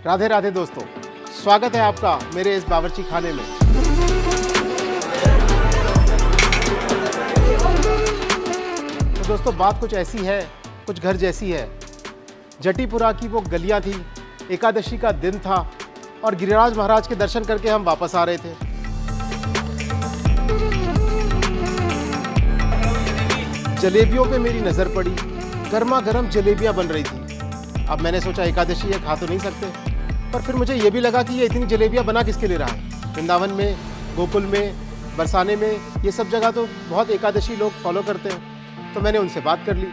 राधे राधे दोस्तों, स्वागत है आपका मेरे इस बावर्ची खाने में। तो दोस्तों बात कुछ ऐसी है, कुछ घर जैसी है। जटीपुरा की वो गलियां थी, एकादशी का दिन था और गिरिराज महाराज के दर्शन करके हम वापस आ रहे थे। जलेबियों पे मेरी नज़र पड़ी, गर्मा गर्म जलेबियां बन रही थी। अब मैंने सोचा एकादशी है, खा तो नहीं सकते, पर फिर मुझे ये भी लगा कि ये इतनी जलेबियां बना किसके लिए रहा है। वृंदावन में, गोकुल में, बरसाने में, ये सब जगह तो बहुत एकादशी लोग फॉलो करते हैं। तो मैंने उनसे बात कर ली।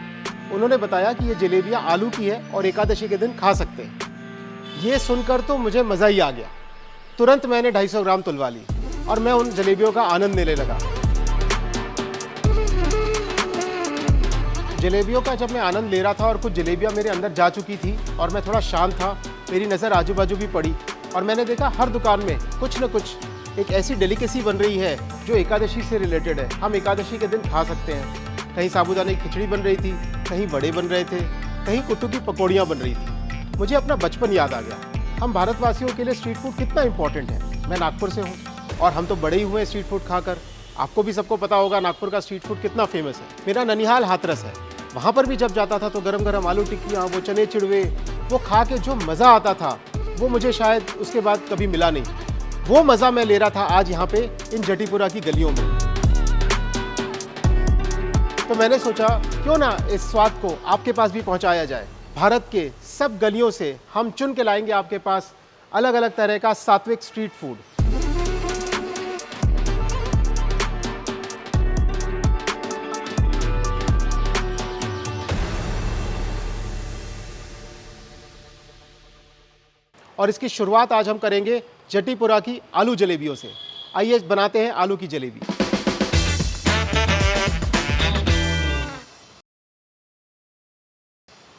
उन्होंने बताया कि ये जलेबियां आलू की है और एकादशी के दिन खा सकते हैं। ये सुनकर तो मुझे मज़ा ही आ गया। तुरंत मैंने 250 ग्राम तुलवा ली और मैं उन जलेबियों का आनंद लेने लगा। जलेबियों का जब मैं आनंद ले रहा था और कुछ जलेबियां मेरे अंदर जा चुकी थी और मैं थोड़ा शांत था, मेरी नज़र आजू बाजू भी पड़ी और मैंने देखा हर दुकान में कुछ न कुछ एक ऐसी डेलिकेसी बन रही है जो एकादशी से रिलेटेड है। हम एकादशी के दिन खा सकते हैं। कहीं साबूदाने की खिचड़ी बन रही थी, कहीं बड़े बन रहे थे, कहीं कुट्टू की पकौड़ियाँ बन रही थी। मुझे अपना बचपन याद आ गया। हम भारतवासियों के लिए स्ट्रीट फूड कितना इंपॉर्टेंट है। मैं नागपुर से हूँ और हम तो बड़े ही हुए हैं स्ट्रीट फूड खाकर। आपको भी सबको पता होगा नागपुर का स्ट्रीट फूड कितना फेमस है। मेरा ननिहाल हाथरस है, वहाँ पर भी जब जाता था तो गरम गरम आलू टिक्कियाँ, वो चने चिड़वे, वो खा के जो मज़ा आता था वो मुझे शायद उसके बाद कभी मिला नहीं। वो मज़ा मैं ले रहा था आज यहाँ पे इन जटीपुरा की गलियों में। तो मैंने सोचा क्यों ना इस स्वाद को आपके पास भी पहुँचाया जाए। भारत के सब गलियों से हम चुन के लाएंगे आपके पास अलग अलग तरह का सात्विक स्ट्रीट फूड। और इसकी शुरुआत आज हम करेंगे जटीपुरा की आलू जलेबियों से। आइए बनाते हैं आलू की जलेबी।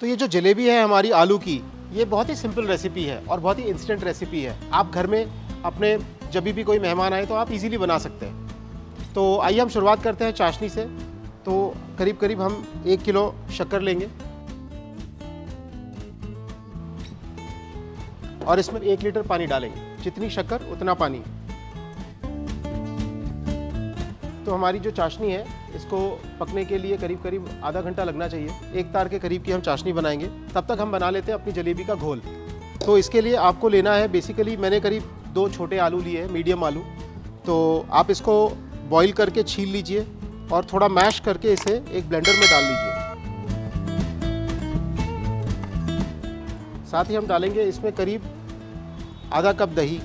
तो ये जो जलेबी है हमारी आलू की, ये बहुत ही सिंपल रेसिपी है और बहुत ही इंस्टेंट रेसिपी है। आप घर में अपने जब भी कोई मेहमान आए तो आप इजीली बना सकते हैं। तो आइए हम शुरुआत करते हैं चाशनी से। तो करीब करीब हम 1 किलो शक्कर लेंगे और इसमें 1 लीटर पानी डालेंगे। जितनी शक्कर उतना पानी। तो हमारी जो चाशनी है इसको पकने के लिए करीब करीब आधा घंटा लगना चाहिए। 1 तार के करीब की हम चाशनी बनाएंगे। तब तक हम बना लेते हैं अपनी जलेबी का घोल। तो इसके लिए आपको लेना है, बेसिकली मैंने करीब 2 छोटे आलू लिए हैं, मीडियम आलू। तो आप इसको बॉईल करके छील लीजिए और थोड़ा मैश करके इसे एक ब्लेंडर में डाल लीजिए। साथ ही हम डालेंगे इसमें करीब आधा कप दही,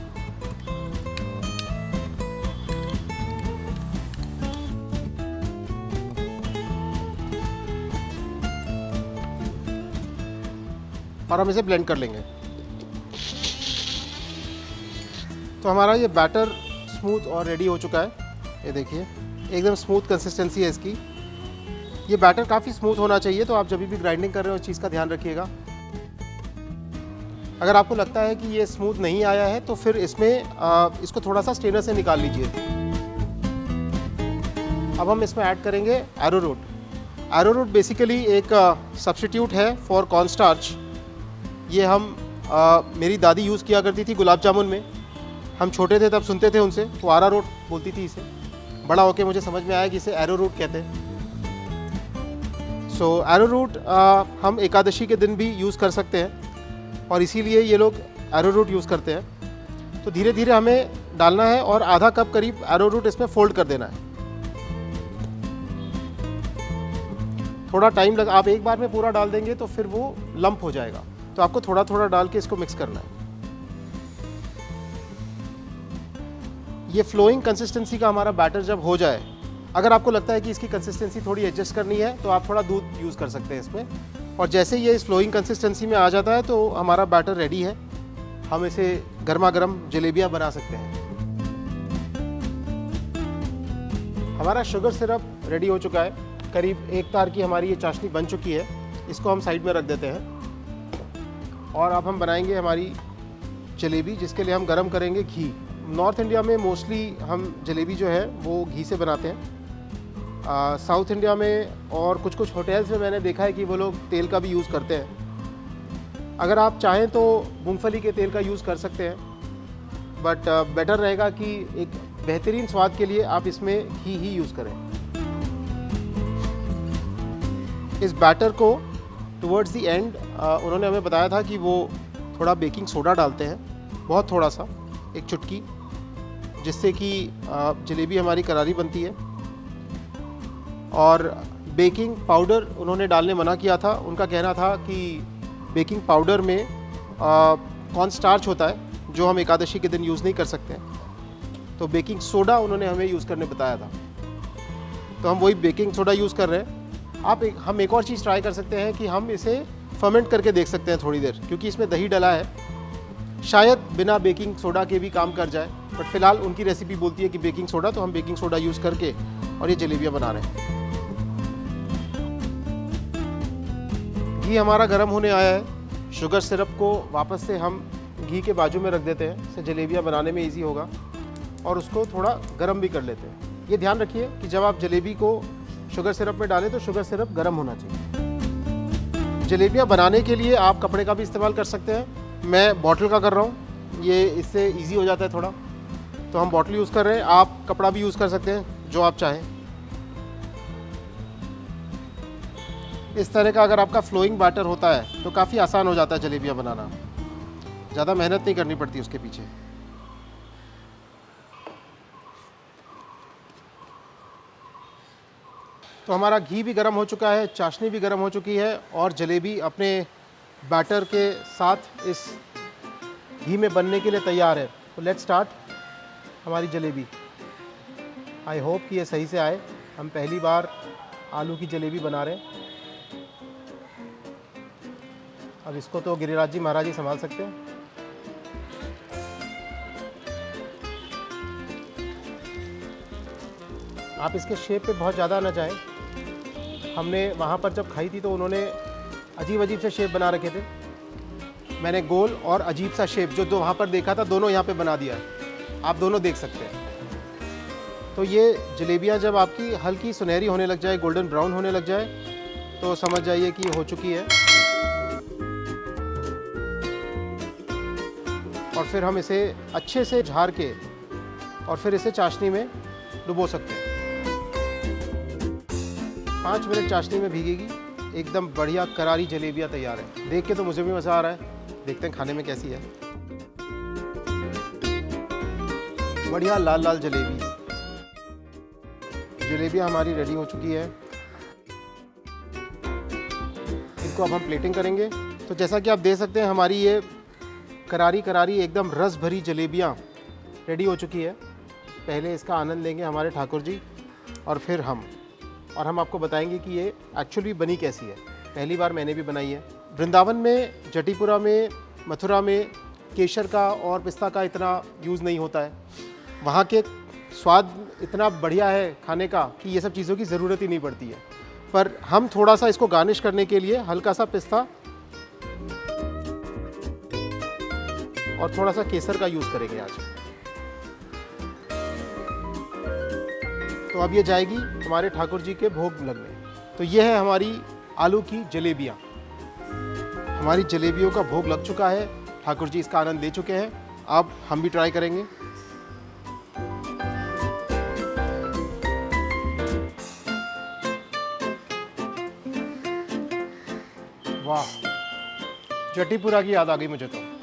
और हम इसे ब्लेंड कर लेंगे। तो हमारा ये बैटर स्मूथ और रेडी हो चुका है। ये देखिए एकदम स्मूथ कंसिस्टेंसी है इसकी। ये बैटर काफ़ी स्मूथ होना चाहिए, तो आप जब भी ग्राइंडिंग कर रहे हो इस चीज़ का ध्यान रखिएगा। अगर आपको लगता है कि ये स्मूथ नहीं आया है तो फिर इसमें इसको थोड़ा सा स्ट्रेनर से निकाल लीजिए। अब हम इसमें ऐड करेंगे एरोरूट। एरोरूट बेसिकली एक सब्स्टिट्यूट है फॉर कॉर्न स्टार्च। ये हम मेरी दादी यूज़ किया करती थी गुलाब जामुन में। हम छोटे थे तब सुनते थे उनसे, वो आरारोट बोलती थी इसे। बड़ा होके मुझे समझ में आया कि इसे एरोरूट कहते हैं। सो एरोरूट हम एकादशी के दिन भी यूज़ कर सकते हैं और इसीलिए ये लोग एरोरूट यूज़ करते हैं। तो धीरे धीरे हमें डालना है और आधा कप करीब एरोरूट इसमें फोल्ड कर देना है। थोड़ा टाइम लगा, आप एक बार में पूरा डाल देंगे तो फिर वो लंप हो जाएगा। तो आपको थोड़ा थोड़ा डाल के इसको मिक्स करना है। ये फ्लोइंग कंसिस्टेंसी का हमारा बैटर जब हो जाए, अगर आपको लगता है कि इसकी कंसिस्टेंसी थोड़ी एडजस्ट करनी है तो आप थोड़ा दूध यूज़ कर सकते हैं इसमें। और जैसे ये इस फ्लोइंग कंसिस्टेंसी में आ जाता है तो हमारा बैटर रेडी है। हम इसे गर्मा गर्म जलेबियाँ बना सकते हैं। हमारा शुगर सिरप रेडी हो चुका है। करीब 1 तार की हमारी ये चाशनी बन चुकी है। इसको हम साइड में रख देते हैं और अब हम बनाएंगे हमारी जलेबी, जिसके लिए हम गरम करेंगे घी। नॉर्थ इंडिया में मोस्टली हम जलेबी जो है वो घी से बनाते हैं। साउथ इंडिया में और कुछ कुछ होटल्स में मैंने देखा है कि वो लोग तेल का भी यूज़ करते हैं। अगर आप चाहें तो मूंगफली के तेल का यूज़ कर सकते हैं, बट बेटर रहेगा कि एक बेहतरीन स्वाद के लिए आप इसमें घी ही यूज़ करें। इस बैटर को टुवर्ड्स द एंड उन्होंने हमें बताया था कि वो थोड़ा बेकिंग सोडा डालते हैं, बहुत थोड़ा सा, एक चुटकी, जिससे कि जलेबी हमारी करारी बनती है। और बेकिंग पाउडर उन्होंने डालने मना किया था। उनका कहना था कि बेकिंग पाउडर में कॉर्न स्टार्च होता है जो हम एकादशी के दिन यूज़ नहीं कर सकते हैं, तो बेकिंग सोडा उन्होंने हमें यूज़ करने बताया था, तो हम वही बेकिंग सोडा यूज़ कर रहे हैं। हम एक और चीज़ ट्राई कर सकते हैं कि हम इसे फर्मेंट करके देख सकते हैं थोड़ी देर, क्योंकि इसमें दही डला है, शायद बिना बेकिंग सोडा के भी काम कर जाए, बट फिलहाल उनकी रेसिपी बोलती है कि बेकिंग सोडा, तो हम बेकिंग सोडा यूज़ करके और ये जलेबियाँ बना रहे हैं। घी हमारा गर्म होने आया है। शुगर सिरप को वापस से हम घी के बाजू में रख देते हैं, इससे जलेबियाँ बनाने में ईजी होगा, और उसको थोड़ा गर्म भी कर लेते हैं। ये ध्यान रखिए कि जब आप जलेबी को शुगर सिरप में डालें तो शुगर सिरप गर्म होना चाहिए। जलेबियाँ बनाने के लिए आप कपड़े का भी इस्तेमाल कर सकते हैं। मैं बॉटल का कर रहा हूँ, ये इससे ईजी हो जाता है थोड़ा, तो हम बॉटल यूज़ कर रहे हैं। आप कपड़ा भी यूज़ कर सकते हैं, जो आप चाहें। इस तरह का अगर आपका फ्लोइंग बैटर होता है तो काफ़ी आसान हो जाता है जलेबियाँ बनाना, ज़्यादा मेहनत नहीं करनी पड़ती उसके पीछे। तो हमारा घी भी गर्म हो चुका है, चाशनी भी गर्म हो चुकी है, और जलेबी अपने बैटर के साथ इस घी में बनने के लिए तैयार है। तो लेट्स स्टार्ट हमारी जलेबी। आई होप कि ये सही से आए। हम पहली बार आलू की जलेबी बना रहे हैं। अब इसको तो गिरिराज जी महाराज जी संभाल सकते हैं। आप इसके शेप पे बहुत ज़्यादा ना जाएं। हमने वहाँ पर जब खाई थी तो उन्होंने अजीब अजीब से शेप बना रखे थे। मैंने गोल और अजीब सा शेप जो वहाँ पर देखा था, दोनों यहाँ पे बना दिया है। आप दोनों देख सकते हैं। तो ये जलेबियाँ जब आपकी हल्की सुनहरी होने लग जाए, गोल्डन ब्राउन होने लग जाए, तो समझ जाइए कि हो चुकी है। और फिर हम इसे अच्छे से झाड़ के और फिर इसे चाशनी में डुबो सकते हैं। 5 मिनट चाशनी में भीगेगी, एकदम बढ़िया करारी जलेबियाँ तैयार है। देख के तो मुझे भी मज़ा आ रहा है। देखते हैं खाने में कैसी है। बढ़िया लाल लाल जलेबी। जलेबियाँ हमारी रेडी हो चुकी है। इनको अब हम प्लेटिंग करेंगे। तो जैसा कि आप देख सकते हैं, हमारी ये करारी करारी एकदम रस भरी जलेबियाँ रेडी हो चुकी है। पहले इसका आनंद लेंगे हमारे ठाकुर जी, और फिर हम आपको बताएंगे कि ये एक्चुअली बनी कैसी है। पहली बार मैंने भी बनाई है। वृंदावन में, जटीपुरा में, मथुरा में केसर का और पिस्ता का इतना यूज़ नहीं होता है। वहाँ के स्वाद इतना बढ़िया है खाने का कि ये सब चीज़ों की ज़रूरत ही नहीं पड़ती है। पर हम थोड़ा सा इसको गार्निश करने के लिए हल्का सा पिस्ता और थोड़ा सा केसर का यूज़ करेंगे आज। तो अब ये जाएगी हमारे ठाकुर जी के भोग लगने। तो ये है हमारी आलू की जलेबियाँ। हमारी जलेबियों का भोग लग चुका है। ठाकुर जी इसका आनंद ले चुके हैं। अब हम भी ट्राई करेंगे। वाह, जटीपुरा की याद आ गई मुझे तो।